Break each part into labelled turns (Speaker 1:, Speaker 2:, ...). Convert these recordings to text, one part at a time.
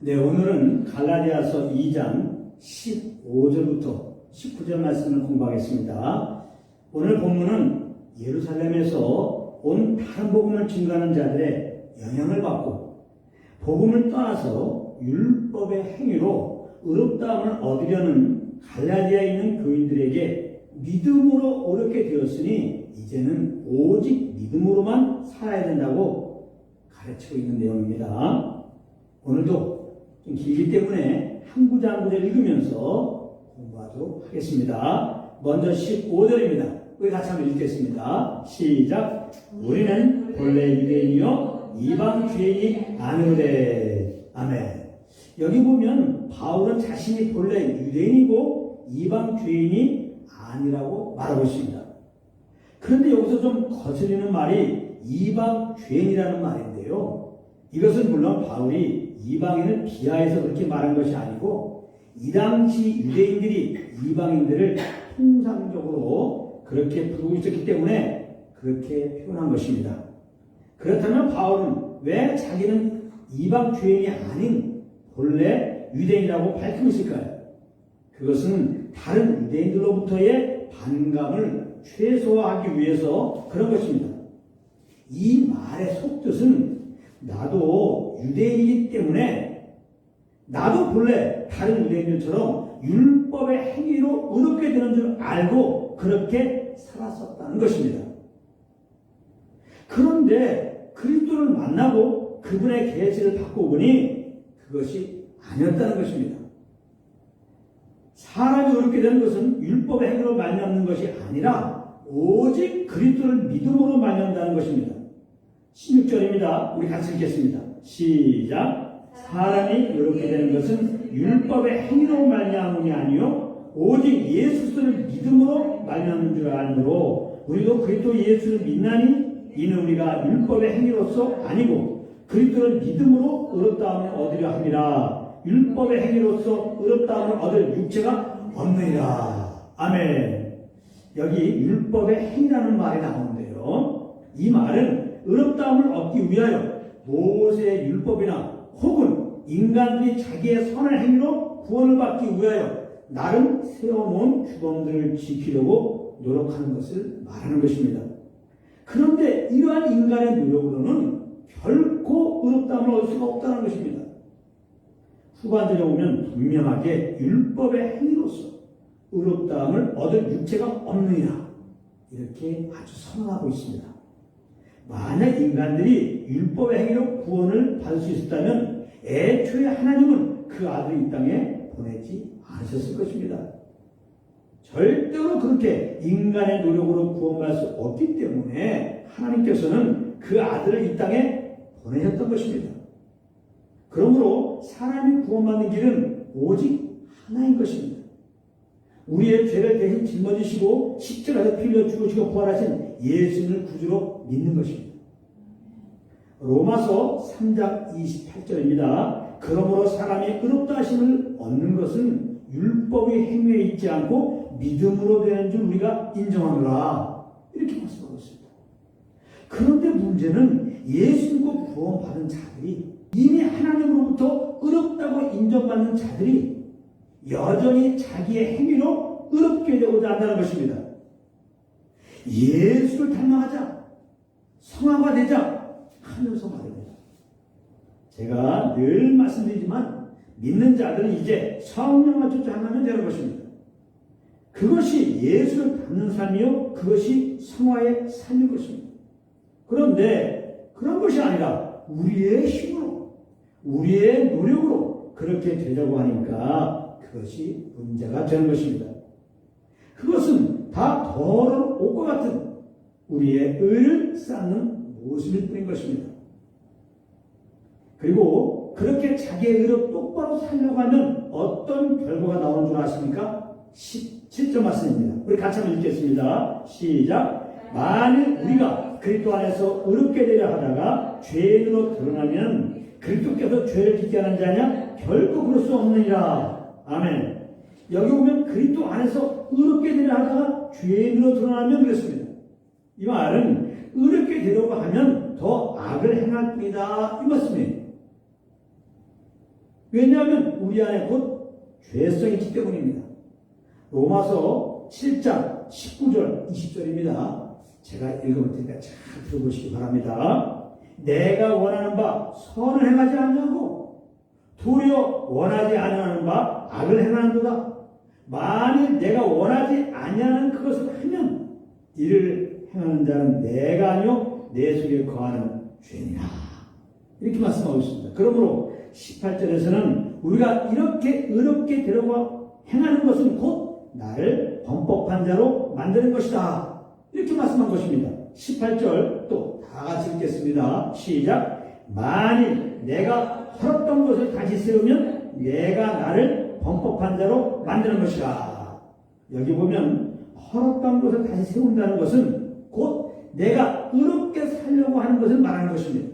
Speaker 1: 네, 오늘은 갈라디아서 2장 15절부터 19절 말씀을 공부하겠습니다. 오늘 본문은 예루살렘에서 온 다른 복음을 증거하는 자들의 영향을 받고 복음을 떠나서 율법의 행위로 의롭다함을 얻으려는 갈라디아에 있는 교인들에게 믿음으로 옳게 되었으니 이제는 오직 믿음으로만 살아야 된다고 가르치고 있는 내용입니다. 오늘도 좀 길기 때문에 한 구절 한 구절 읽으면서 공부하도록 하겠습니다. 먼저 15절입니다. 우리 같이 한번 읽겠습니다. 시작. 우리는 본래 유대인이요 이방 죄인이 아니오되. 아멘. 여기 보면 바울은 자신이 본래 유대인이고 이방 죄인이 아니라고 말하고 있습니다. 그런데 여기서 좀 거슬리는 말이 이방 죄인이라는 말인데요. 이것은 물론 바울이 이방인을 비하해서 그렇게 말한 것이 아니고 이 당시 유대인들이 이방인들을 통상적으로 그렇게 부르고 있었기 때문에 그렇게 표현한 것입니다. 그렇다면 바울은 왜 자기는 이방 죄인이 아닌 본래 유대인이라고 밝히고 있을까요? 그것은 다른 유대인들로부터의 반감을 최소화하기 위해서 그런 것입니다. 이 말의 속뜻은 나도 유대인이기 때문에 나도 본래 다른 유대인들처럼 율법의 행위로 의롭게 되는 줄 알고 그렇게 살았었다는 것입니다. 그런데 그리스도를 만나고 그분의 계시를 받고 보니 그것이 아니었다는 것입니다. 사람이 의롭게 되는 것은 율법의 행위로 말미암는 것이 아니라 오직 그리스도를 믿음으로 말미암는다는 것입니다. 16절입니다. 우리 같이 읽겠습니다. 시작. 사람이 의롭게 되는 것은 율법의 행위로 말미암음이 아니요 오직 예수 그리스도를 믿음으로 말미암는 줄 알므로 우리도 그리스도 예수를 믿나니 이는 우리가 율법의 행위로서 아니고 그리스도를 믿음으로 의롭다함을 얻으려 함이라. 율법의 행위로서 의롭다함을 얻을 육체가 없느니라. 아멘. 여기 율법의 행위라는 말이 나오는데요. 이 말은 의롭다함을 얻기 위하여 모세의 율법이나 혹은 인간들이 자기의 선한 행위로 구원을 받기 위하여 나름 세워놓은 규범들을 지키려고 노력하는 것을 말하는 것입니다. 그런데 이러한 인간의 노력으로는 결코 의롭다함을 얻을 수가 없다는 것입니다. 후반절에 보면 분명하게 율법의 행위로서 의롭다함을 얻을 육체가 없느니라 이렇게 아주 선언하고 있습니다. 만약 인간들이 율법의 행위로 구원을 받을 수 있었다면 애초에 하나님은 그 아들을 이 땅에 보내지 않으셨을 것입니다. 절대로 그렇게 인간의 노력으로 구원받을 수 없기 때문에 하나님께서는 그 아들을 이 땅에 보내셨던 것입니다. 그러므로 사람이 구원받는 길은 오직 하나인 것입니다. 우리의 죄를 대신 짊어지시고 십자가에서 피 흘려 죽으시고 부활하신 예수님을 구주로 믿는 것입니다. 로마서 3장 28절입니다. 그러므로 사람이 의롭다 하심을 얻는 것은 율법의 행위에 있지 않고 믿음으로 되는 줄 우리가 인정하노라. 이렇게 말씀하고 있습니다. 그런데 문제는 예수 믿고 구원받은 자들이 이미 하나님으로부터 의롭다고 인정받는 자들이 여전히 자기의 행위로 의롭게 되고자 한다는 것입니다. 예수를 닮아가자, 성화가 되자 하면서 말입니다. 제가 늘 말씀드리지만 믿는 자들은 이제 성령을 쫓아가면 되는 것입니다. 그것이 예수를 닮는 삶이요 그것이 성화의 삶인 것입니다. 그런데 그런 것이 아니라 우리의 힘으로 우리의 노력으로 그렇게 되려고 하니까 그것이 문제가 되는 것입니다. 그것은 다 더러운 옷과 같은 우리의 의를 쌓는 모습일 뿐인 것입니다. 그리고 그렇게 자기의 의로 똑바로 살려고 하면 어떤 결과가 나오는 줄 아십니까? 17절 말씀입니다. 우리 같이 한번 읽겠습니다. 시작. 만일 우리가 그리스도 안에서 의롭게 되려 하다가 죄인으로 드러나면 그리스도께서 죄를 짓게 하는 자냐? 결코 그럴 수 없느니라. 아멘. 여기 보면 그리스도 안에서 의롭게 되려 하다가 죄인으로 드러나면 그랬습니다. 이 말은 의롭게 되려고 하면 더 악을 행할 뿐이다 이 말씀이에요. 왜냐하면 우리 안에 곧 죄성이 있기 때문입니다. 로마서 7장 19절 20절입니다. 제가 읽어볼 테니까 잘 들어보시기 바랍니다. 내가 원하는 바 선을 행하지 않냐고 도리어 원하지 아니하는 바 악을 행하는도다. 만일 내가 원하지 아니하는 그것을 하면 이를 행하는 자는 내가 아니요 내 속에 거하는 죄니라. 이렇게 말씀하고 있습니다. 그러므로 18절에서는 우리가 이렇게 의롭게 되려고 행하는 것은 곧 나를 범법한 자로 만드는 것이다. 이렇게 말씀한 것입니다. 18절 또 다 같이 읽겠습니다. 시작. 만일 내가 헐었던 것을 다시 세우면 내가 나를 범법한 자로 만드는 것이다. 여기 보면 헐었던 것을 다시 세운다는 것은 곧 내가 의롭게 살려고 하는 것을 말하는 것입니다.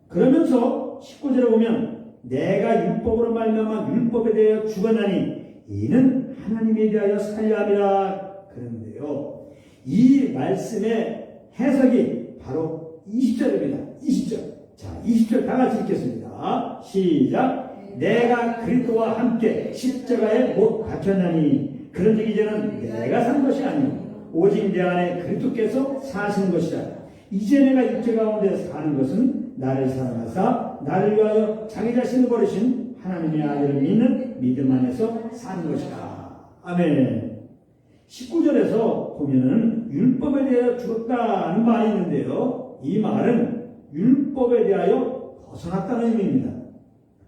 Speaker 1: 그러면서 19절에 보면 내가 율법으로 말미암아 율법에 대하여 죽었나니 이는 하나님에 대하여 살려 함이라. 그런데요, 이 말씀의 해석이 바로 20절입니다. 20절. 자, 20절 다 같이 읽겠습니다. 시작. 내가 그리스도와 함께 십자가에 못 박혔나니 그런즉 이제는 내가 산 것이 아니요 오직 내 안에 그리스도께서 사시는 것이라. 이제 내가 육체 가운데 사는 것은 나를 사랑하사 나를 위하여 자기 자신을 버리신 하나님의 아들을 믿는 믿음 안에서 사는 것이다. 아멘. 19절에서 보면은 율법에 대하여 죽었다는 말이 있는데요. 이 말은 율법에 대하여 벗어났다는 의미입니다.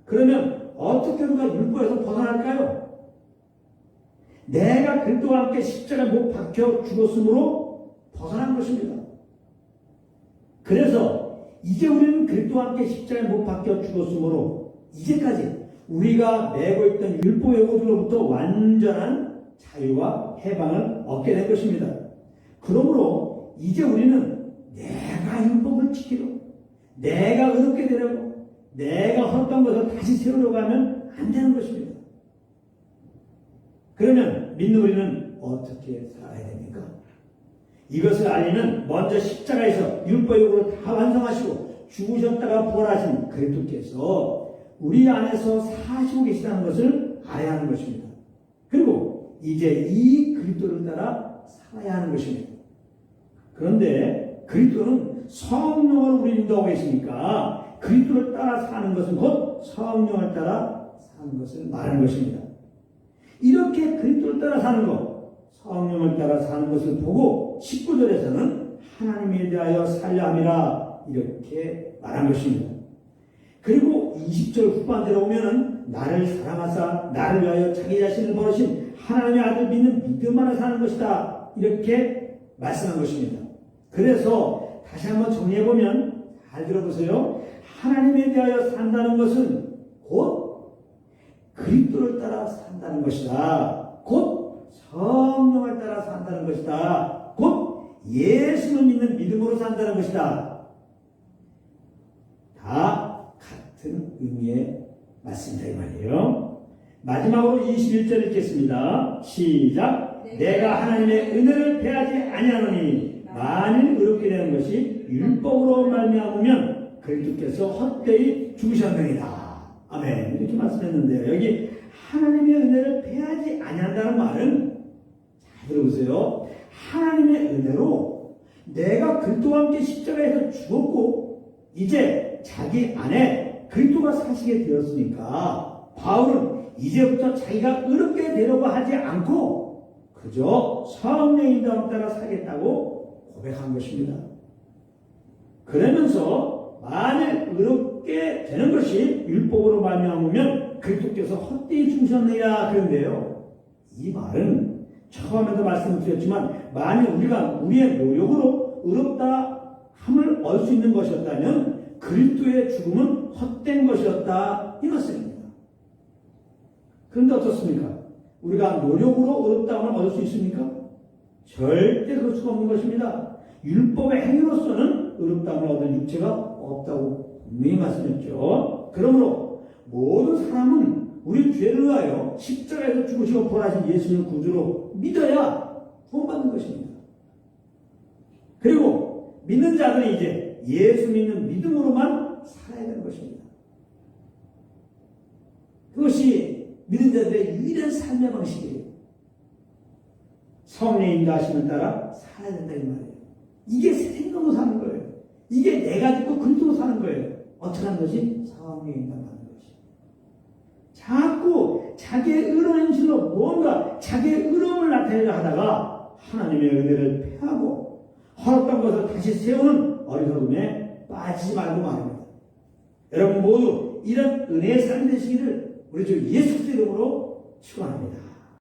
Speaker 1: 그러면 어떻게 우리가 율법에서 벗어날까요? 내가 그리스도와 함께 십자가에 못 박혀 죽었으므로 벗어난 것입니다. 그래서 이제 우리는 그리스도와 함께 십자가에 못 박혀 죽었으므로 이제까지 우리가 메고 있던 율법의 오류로부터 완전한 자유와 해방을 얻게 된 것입니다. 그러므로 이제 우리는 내가 율법을 지키려고, 내가 의롭게 되려고, 내가 헛된 것을 다시 세우려고 하면 안 되는 것입니다. 그러면 믿는 우리는 어떻게 살아야 됩니까? 이것을 알리는 먼저 십자가에서 율법의 요구를 다 완성하시고 죽으셨다가 부활하신 그리스도께서 우리 안에서 사시고 계시다는 것을 알아야 하는 것입니다. 그리고 이제 이 그리스도를 따라 살아야 하는 것입니다. 그런데 그리스도는 성령을 우리 인도하고 계시니까 그리스도를 따라 사는 것은 곧 성령을 따라 사는 것을 말하는 것입니다. 이렇게 그리스도를 따라 사는 것, 성령을 따라 사는 것을 보고 19절에서는 하나님에 대하여 살려 함이라 이렇게 말한 것입니다. 그리고 20절 후반대로 오면은 나를 사랑하사 나를 위하여 자기 자신을 버리신 하나님의 아들 믿는 믿음 안에 사는 것이다. 이렇게 말씀한 것입니다. 그래서 다시 한번 정리해보면 잘 들어보세요. 하나님에 대하여 산다는 것은 곧 그리스도를 따라 산다는 것이다. 곧 성령을 따라 산다는 것이다. 곧 예수를 믿는 믿음으로 산다는 것이다. 다 같은 의미의 말씀이다 이 말이에요. 마지막으로 21절 읽겠습니다. 시작. 내가 하나님의 은혜를 패하지 아니하노니 만일 의롭게 되는 것이 율법으로 말미암으면 그리스도께서 헛되이 죽으셨느니라. 아멘. 이렇게 말씀했는데요. 여기 하나님의 은혜를 패하지 아니한다는 말은 잘 들어보세요. 하나님의 은혜로 내가 그리스도와 함께 십자가에서 죽었고 이제 자기 안에 그리스도가 사시게 되었으니까 바울은 이제부터 자기가 의롭게 되려고 하지 않고 그저 성령의 인도함 따라 살겠다고 고백한 것입니다. 그러면서 만일 의롭게 되는 것이 율법으로 말미암으면 그리스도께서 헛되이 죽으셨느니라. 그런데요, 이 말은 처음에도 말씀을 드렸지만 만일 우리가 우리의 노력으로 의롭다 함을 얻을 수 있는 것이었다면 그리스도의 죽음은 헛된 것이었다 이것입니다. 그런데 어떻습니까? 우리가 노력으로 의롭다함을 얻을 수 있습니까? 절대 그럴 수가 없는 것입니다. 율법의 행위로서는 의롭다함을 얻을 육체가 없다고 분명히 말씀했죠. 그러므로 모든 사람은 우리 죄를 위하여 십자가에서 죽으시고 부활하신 예수님을 구주로 믿어야 구원받는 것입니다. 그리고 믿는 자들은 이제 예수 믿는 믿음으로만 살아야 되는 것입니다. 믿는 자들의 유일한 삶의 방식이에요. 성령의 인도하심을 따라 살아야 된다 이 말이에요. 이게 생각으로 사는 거예요. 이게 내가 듣고 그리스도로 사는 거예요. 어떻게 하는 것이? 성령의 인도하는 것이. 자꾸 자기의 의로운 실로 뭔가 자기의 의로움을 나타내려 하다가 하나님의 은혜를 패하고 허락한 것을 다시 세우는 어리석음에 빠지지 말고 말입니다. 여러분 모두 이런 은혜의 삶이 되시기를 우리 주 예수 그리스도 이름으로 축원합니다.